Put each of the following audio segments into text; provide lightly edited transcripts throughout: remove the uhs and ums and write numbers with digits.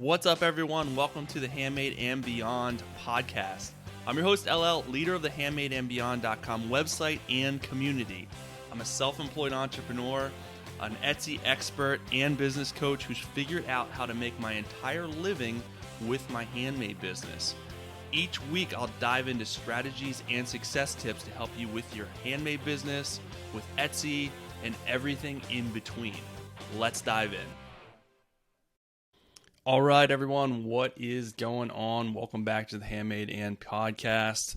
What's up, everyone? Welcome to the Handmade and Beyond podcast. I'm your host, LL, leader of the handmadeandbeyond.com website and community. I'm a self-employed entrepreneur, an Etsy expert, and business coach who's figured out how to make my entire living with my handmade business. Each week, I'll dive into strategies and success tips to help you with your handmade business, with Etsy, and everything in between. Let's dive in. All right, everyone, what is going on? Welcome back to the Handmade and podcast.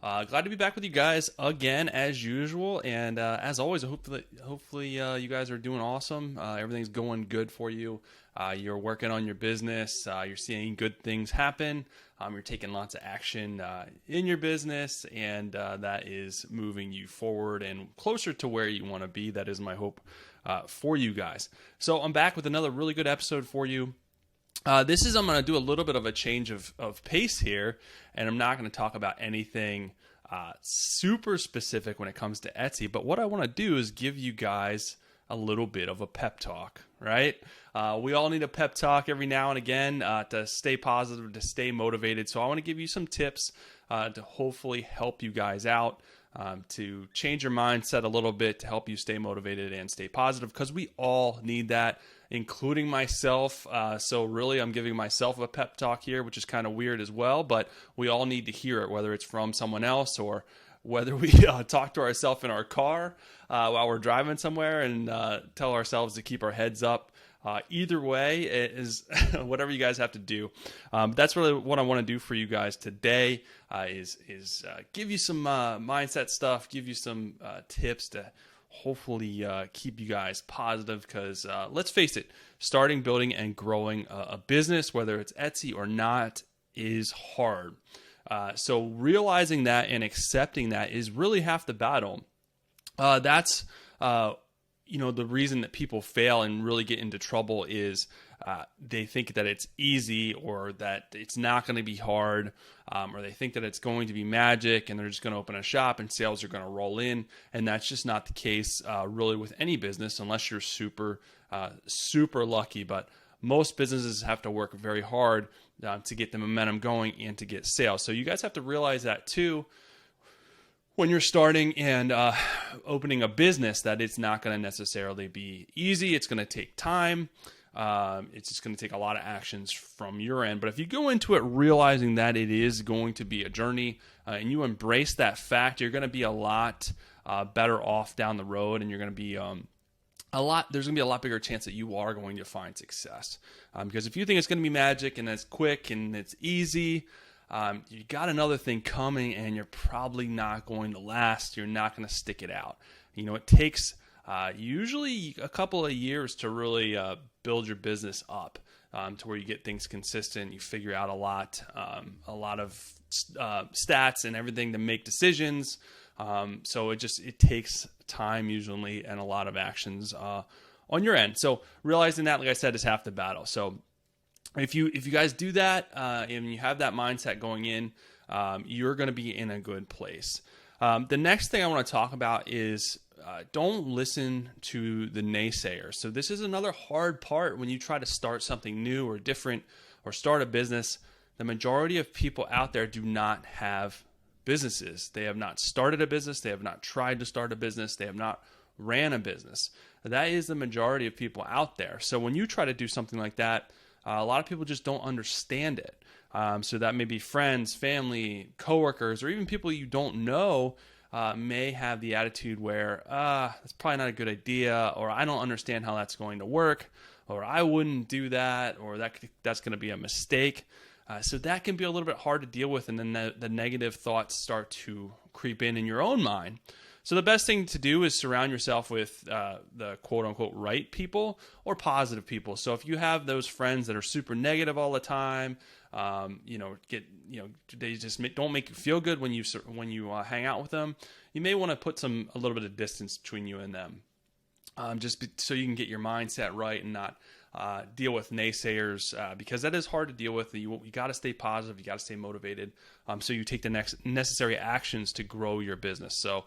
Glad to be back with you guys again, as usual. And as always, hopefully you guys are doing awesome. Everything's going good for you. You're working on your business. You're seeing good things happen. You're taking lots of action in your business, and that is moving you forward and closer to where you want to be. That is my hope for you guys. So I'm back with another really good episode for you. I'm going to do a little bit of a change of pace here, and I'm not going to talk about anything super specific when it comes to Etsy, but what I want to do is give you guys a little bit of a pep talk, right? We all need a pep talk every now and again to stay positive, to stay motivated, so I want to give you some tips to hopefully help you guys out, to change your mindset a little bit, to help you stay motivated and stay positive, because we all need that, including myself. So really, I'm giving myself a pep talk here, which is kind of weird as well, but we all need to hear it, whether it's from someone else or whether we talk to ourselves in our car while we're driving somewhere and tell ourselves to keep our heads up. Either way, it is whatever you guys have to do. That's really what I want to do for you guys today, is give you some mindset stuff, give you some tips to hopefully keep you guys positive, because let's face it, starting, building, and growing a business, whether it's Etsy or not, is hard. So realizing that and accepting that is really half the battle. That's the reason that people fail and really get into trouble is they think that it's easy, or that it's not going to be hard, or they think that it's going to be magic and they're just going to open a shop and sales are going to roll in. And that's just not the case really with any business, unless you're super lucky. But most businesses have to work very hard to get the momentum going and to get sales. So you guys have to realize that too, when you're starting and opening a business, that it's not going to necessarily be easy. It's going to take time. It's just going to take a lot of actions from your end. But if you go into it realizing that it is going to be a journey, and you embrace that fact, you're going to be a lot better off down the road, and you're going to be there's going to be a lot bigger chance that you are going to find success. Because if you think it's going to be magic and it's quick and it's easy, you got another thing coming, and you're probably not going to last. You're not going to stick it out. It takes usually a couple of years to really build your business up to where you get things consistent. You figure out a lot of stats and everything to make decisions. So it takes time usually, and a lot of actions on your end. So realizing that, like I said, is half the battle. So if you guys do that and you have that mindset going in, you're going to be in a good place. The next thing I want to talk about is don't listen to the naysayers. So this is another hard part when you try to start something new or different, or start a business. The majority of people out there do not have businesses. They have not started a business. They have not tried to start a business. They have not ran a business. That is the majority of people out there. So when you try to do something like that, a lot of people just don't understand it. So that may be friends, family, coworkers, or even people you don't know may have the attitude where, that's probably not a good idea, or I don't understand how that's going to work, or I wouldn't do that, or that's going to be a mistake. So that can be a little bit hard to deal with, and then the negative thoughts start to creep in your own mind. So the best thing to do is surround yourself with the quote-unquote right people or positive people. So if you have those friends that are super negative all the time, they just don't make you feel good when you hang out with them, you may want to put a little bit of distance between you and them, so you can get your mindset right and not deal with naysayers, because that is hard to deal with. You got to stay positive. You got to stay motivated. So you take the next necessary actions to grow your business. So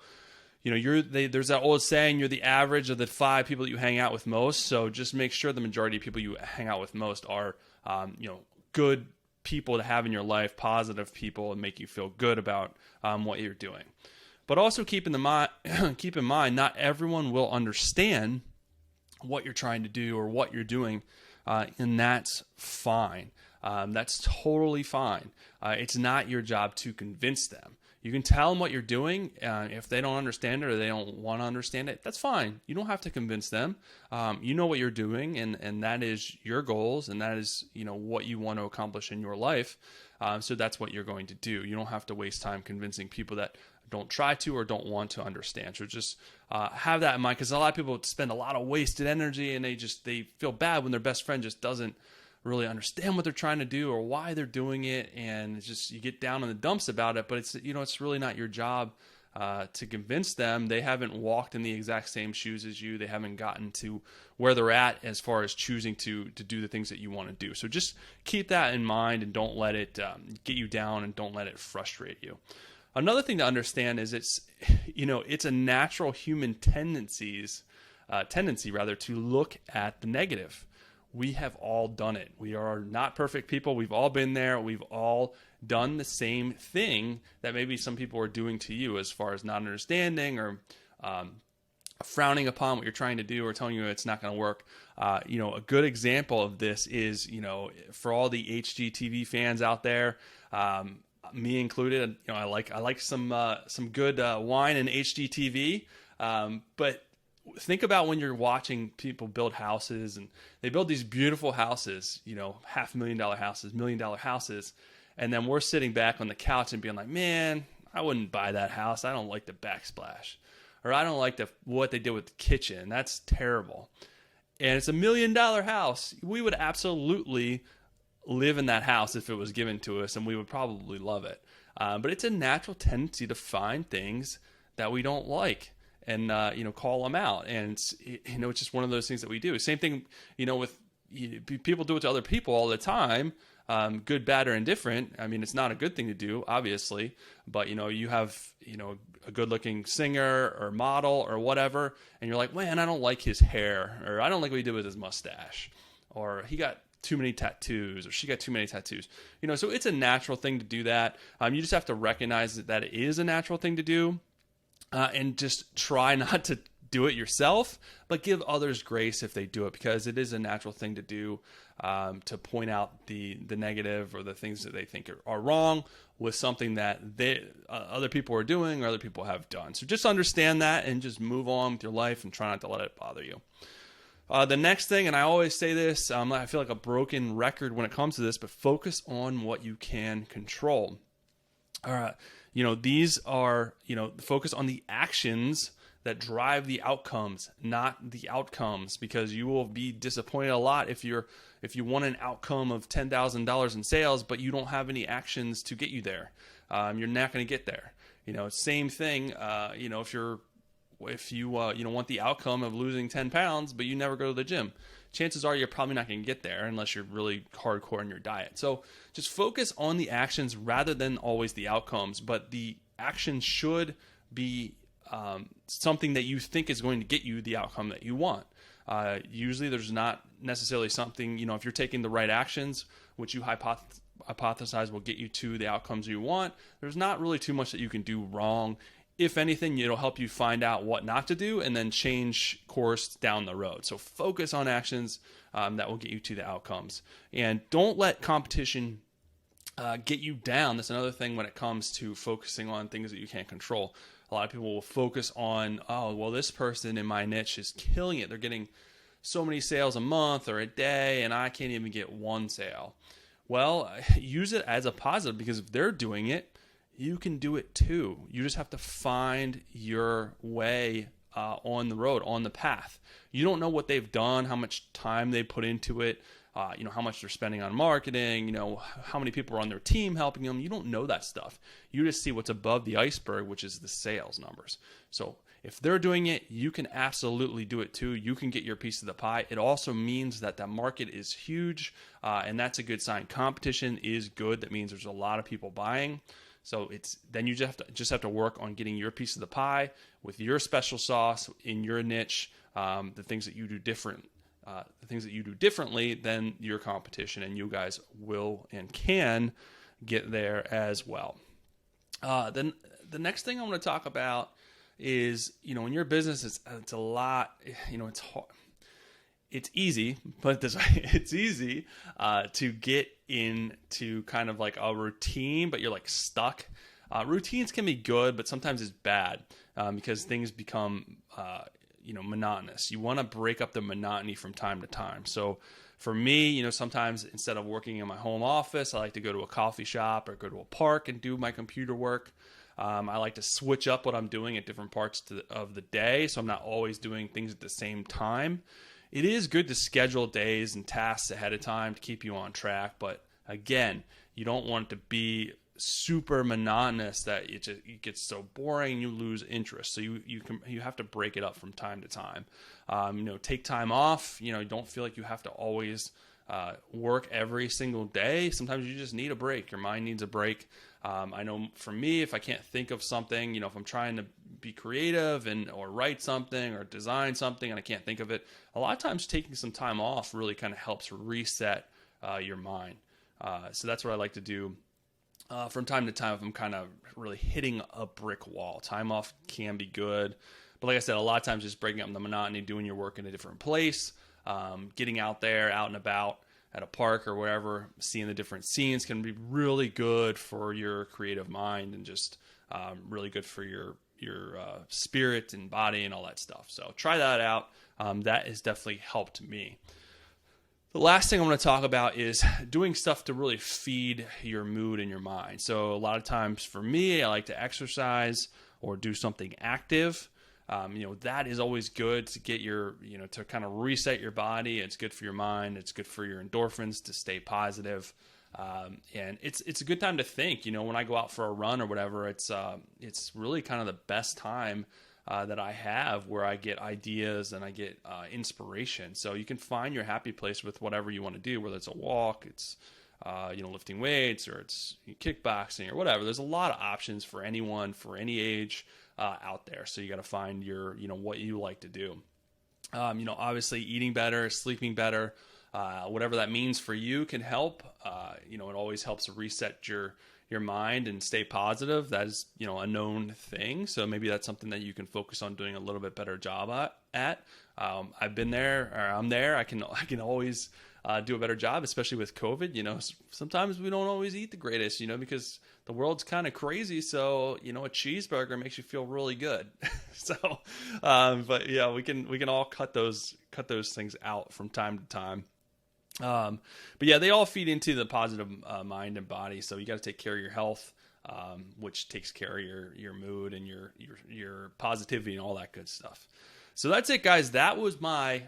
there's that old saying, you're the average of the 5 people that you hang out with most. So just make sure the majority of people you hang out with most are, good people to have in your life, positive people, and make you feel good about what you're doing. But also keep in mind, not everyone will understand what you're trying to do or what you're doing, and that's fine. That's totally fine. It's not your job to convince them. You can tell them what you're doing. If they don't understand it or they don't want to understand it, that's fine. You don't have to convince them. You know what you're doing, and that is your goals, and that is what you want to accomplish in your life. So that's what you're going to do. You don't have to waste time convincing people that don't try to or don't want to understand. So just have that in mind, because a lot of people spend a lot of wasted energy, and they feel bad when their best friend just doesn't really understand what they're trying to do or why they're doing it, and it's just, you get down in the dumps about it. But it's really not your job to convince them. They haven't walked in the exact same shoes as you. They haven't gotten to where they're at as far as choosing to do the things that you want to do. So just keep that in mind, and don't let it get you down, and don't let it frustrate you. Another thing to understand is it's a natural human tendency to look at the negative. We have all done it. We are not perfect people. We've all been there. We've all done the same thing that maybe some people are doing to you, as far as not understanding or frowning upon what you're trying to do, or telling you it's not going to work. A good example of this is, for all the HGTV fans out there, me included. I like some good wine and HGTV, but think about when you're watching people build houses, and they build these beautiful houses, $500,000 houses, $1 million houses. And then we're sitting back on the couch and being like, man, I wouldn't buy that house. I don't like the backsplash, or I don't like what they did with the kitchen. That's terrible. And it's $1 million house. We would absolutely live in that house if it was given to us, and we would probably love it. But it's a natural tendency to find things that we don't like, and call them out. And it's just one of those things that we do. Same thing, with people do it to other people all the time, good, bad, or indifferent. I mean, it's not a good thing to do, obviously, but you have a good-looking singer or model or whatever, and you're like, man, I don't like his hair, or I don't like what he did with his mustache, or he got too many tattoos, or she got too many tattoos. So it's a natural thing to do that. You just have to recognize that it is a natural thing to do. And just try not to do it yourself, but give others grace if they do it, because it is a natural thing to do, to point out the negative or the things that they think are wrong with something that other people are doing or other people have done. So just understand that, and just move on with your life, and try not to let it bother you. The next thing, and I always say this, I feel like a broken record when it comes to this, but focus on what you can control. All right. These are, focus on the actions that drive the outcomes, not the outcomes, because you will be disappointed a lot if you want an outcome of $10,000 in sales, but you don't have any actions to get you there. You're not going to get there. Same thing. If you want the outcome of losing 10 pounds, but you never go to the gym, chances are you're probably not going to get there unless you're really hardcore in your diet. So just focus on the actions rather than always the outcomes. But the actions should be something that you think is going to get you the outcome that you want. Usually there's not necessarily something, if you're taking the right actions, which you hypothesize will get you to the outcomes you want, there's not really too much that you can do wrong. If anything, it'll help you find out what not to do and then change course down the road. So focus on actions that will get you to the outcomes. And don't let competition get you down. That's another thing when it comes to focusing on things that you can't control. A lot of people will focus on, this person in my niche is killing it. They're getting so many sales a month or a day, and I can't even get one sale. Well, use it as a positive, because if they're doing it, you can do it too. You just have to find your way on the road, on the path. You don't know what they've done, how much time they put into it, how much they're spending on marketing, how many people are on their team helping them. You don't know that stuff. You just see what's above the iceberg, which is the sales numbers. So if they're doing it, you can absolutely do it too. You can get your piece of the pie. It also means that the market is huge, and that's a good sign. Competition is good. That means there's a lot of people buying. So then you just have to work on getting your piece of the pie with your special sauce in your niche, the things that you do differently than your competition, and you guys will and can get there as well. Then the next thing I want to talk about is, in your business, it's a lot, it's hard. It's easy, but it's easy to get into kind of like a routine, but you're like stuck. Routines can be good, but sometimes it's bad because things become, monotonous. You want to break up the monotony from time to time. So for me, sometimes instead of working in my home office, I like to go to a coffee shop or go to a park and do my computer work. I like to switch up what I'm doing at different parts of the day, so I'm not always doing things at the same time. It is good to schedule days and tasks ahead of time to keep you on track, but again, you don't want it to be super monotonous that it gets so boring and you lose interest. So you have to break it up from time to time. Take time off. Don't feel like you have to always work every single day. Sometimes you just need a break. Your mind needs a break. I know for me, if I can't think of something, if I'm trying to be creative or write something or design something and I can't think of it, a lot of times taking some time off really kind of helps reset your mind. So that's what I like to do from time to time if I'm kind of really hitting a brick wall. Time off can be good. But like I said, a lot of times just breaking up the monotony, doing your work in a different place, getting out there, out and about at a park or wherever, seeing the different scenes can be really good for your creative mind and just really good for your spirit and body and all that stuff. So try that out. That has definitely helped me. The last thing I'm going to talk about is doing stuff to really feed your mood and your mind. So a lot of times for me, I like to exercise or do something active. That is always good to get to kind of reset your body. It's good for your mind. It's good for your endorphins to stay positive. And it's a good time to think, when I go out for a run or whatever, it's really kind of the best time that I have where I get ideas and I get inspiration. So you can find your happy place with whatever you want to do, whether it's a walk, it's lifting weights, or it's kickboxing or whatever. There's a lot of options for anyone, for any age out there. So you got to find your, what you like to do. Obviously eating better, sleeping better, whatever that means for you can help. It always helps reset your mind and stay positive. That is, a known thing. So maybe that's something that you can focus on doing a little bit better job at. I've been there, or I'm there. I can always do a better job, especially with COVID. Sometimes we don't always eat the greatest, because the world's kind of crazy. So, a cheeseburger makes you feel really good. So, but yeah, we can all cut those things out from time to time. But yeah, they all feed into the positive mind and body. So you got to take care of your health, which takes care of your mood and your positivity and all that good stuff. So that's it, guys. That was my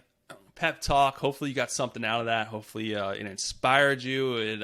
pep talk. Hopefully you got something out of that. Hopefully it inspired you. It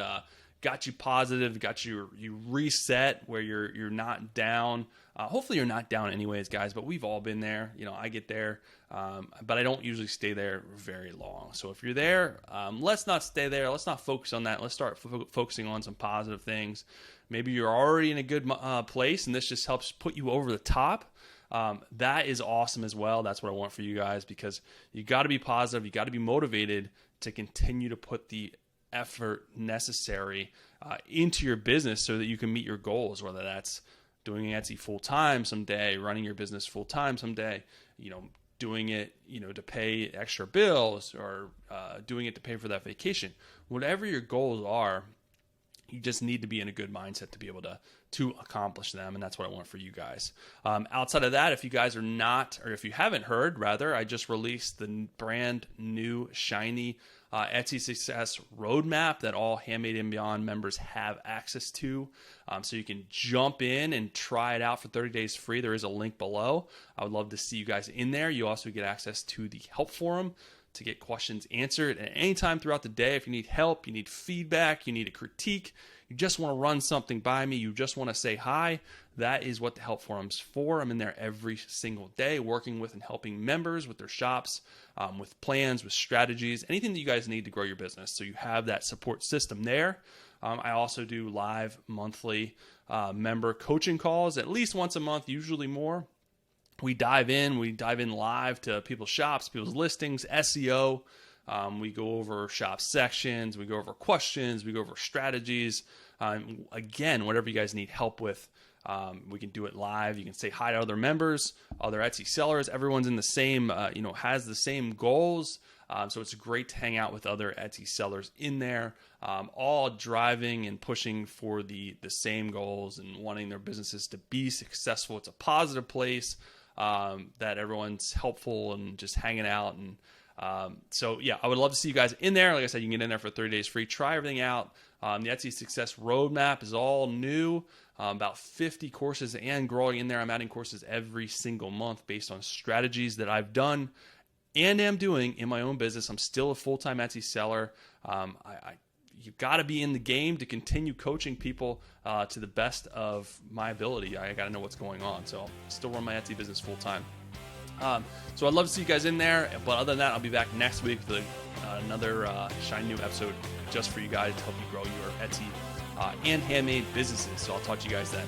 got you positive, got you reset where you're not down. Hopefully you're not down anyways, guys, but we've all been there. I get there, but I don't usually stay there very long. So if you're there, let's not stay there. Let's not focus on that. Let's start focusing on some positive things. Maybe you're already in a good place, and this just helps put you over the top. That is awesome as well. That's what I want for you guys, because you got to be positive. You got to be motivated to continue to put the effort necessary into your business so that you can meet your goals, whether that's doing Etsy full-time someday, running your business full-time someday, doing it, to pay extra bills, or doing it to pay for that vacation. Whatever your goals are, you just need to be in a good mindset to be able to accomplish them, and that's what I want for you guys. Outside of that, if you guys are not, or if you haven't heard, rather, I just released the brand new shiny Etsy Success Roadmap that all Handmade and Beyond members have access to. So you can jump in and try it out for 30 days free. There is a link below. I would love to see you guys in there. You also get access to the help forum. to get questions answered at any time throughout the day. If you need help, you need feedback, you need a critique, you just want to run something by me, you just want to say hi, that is what the help forum's for. I'm in there every single day working with and helping members with their shops, with plans, with strategies, anything that you guys need to grow your business. So you have that support system there. I also do live monthly member coaching calls at least once a month, usually more. We dive in live to people's shops, people's listings, SEO. We go over shop sections, we go over questions, we go over strategies. Again, whatever you guys need help with, we can do it live. You can say hi to other members, other Etsy sellers. Everyone's in the same, has the same goals. So it's great to hang out with other Etsy sellers in there, all driving and pushing for the same goals and wanting their businesses to be successful. It's a positive place that everyone's helpful and just hanging out. And so, yeah, I would love to see you guys in there. Like I said, you can get in there for 30 days free. Try everything out. The Etsy Success Roadmap is all new. About 50 courses and growing in there. I'm adding courses every single month based on strategies that I've done and am doing in my own business. I'm still a full-time Etsy seller. You've got to be in the game to continue coaching people to the best of my ability. I got to know what's going on. So I still run my Etsy business full-time. So I'd love to see you guys in there. But other than that, I'll be back next week with another shiny new episode just for you guys to help you grow your Etsy and handmade businesses. So I'll talk to you guys then.